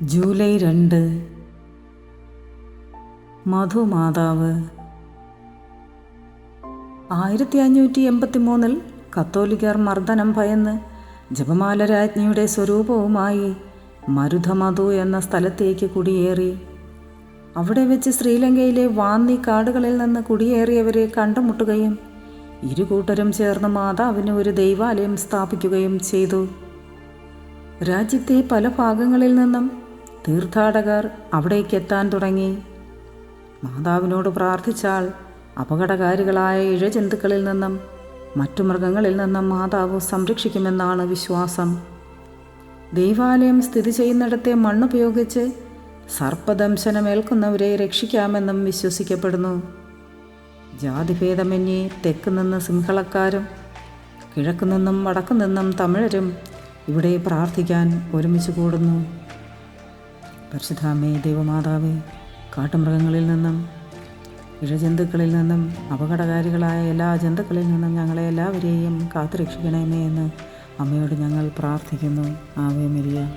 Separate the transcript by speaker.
Speaker 1: July 2. മധുമാതാവ്. 1583 കത്തോലിക്കർ മർദ്ദനം ഭയന്ന് ജപമാല രാജ്ഞിയുടെ സ്വരൂപവുമായി മരുധമധു എന്ന സ്ഥലത്തേക്ക് കുടിയേറി. അവിടെ വെച്ച് ശ്രീലങ്കയിലെ വാന്നി കാടുകളിൽ നിന്ന് കുടിയേറിയവരെ കണ്ടുമുട്ടുകയും ഇരുകൂട്ടരും ചേർന്ന് മാതാവിന് ഒരു ദൈവാലയം സ്ഥാപിക്കുകയും ചെയ്തു. രാജ്യത്തെ പല ഭാഗങ്ങളിൽ നിന്നും തീർത്ഥാടകർ അവിടേക്കെത്താൻ തുടങ്ങി. മാതാവിനോട് പ്രാർത്ഥിച്ചാൽ അപകടകാരികളായ ഇഴജന്തുക്കളിൽ നിന്നും മറ്റു മൃഗങ്ങളിൽ നിന്നും മാതാവ് സംരക്ഷിക്കുമെന്നാണ് വിശ്വാസം. ദൈവാലയം സ്ഥിതി ചെയ്യുന്നിടത്തെ മണ്ണുപയോഗിച്ച് സർപ്പദംശനമേൽക്കുന്നവരെ രക്ഷിക്കാമെന്നും വിശ്വസിക്കപ്പെടുന്നു. ജാതിഭേദമന്യേ തെക്ക് നിന്ന് സിംഹളക്കാരും കിഴക്കു നിന്നും വടക്കു നിന്നും തമിഴരും ഇവിടെ പ്രാർത്ഥിക്കാൻ ഒരുമിച്ച് കൂടുന്നു. പരിശുദ്ധാമ്മേ, ദൈവമാതാവേ, കാട്ടുമൃഗങ്ങളിൽ നിന്നും ഇഴജന്തുക്കളിൽ നിന്നും അപകടകാരികളായ എല്ലാ ജന്തുക്കളിൽ നിന്നും ഞങ്ങളെ എല്ലാവരെയും കാത്തുരക്ഷിക്കണമേ എന്ന് അമ്മയോട് ഞങ്ങൾ പ്രാർത്ഥിക്കുന്നു. Ave Maria.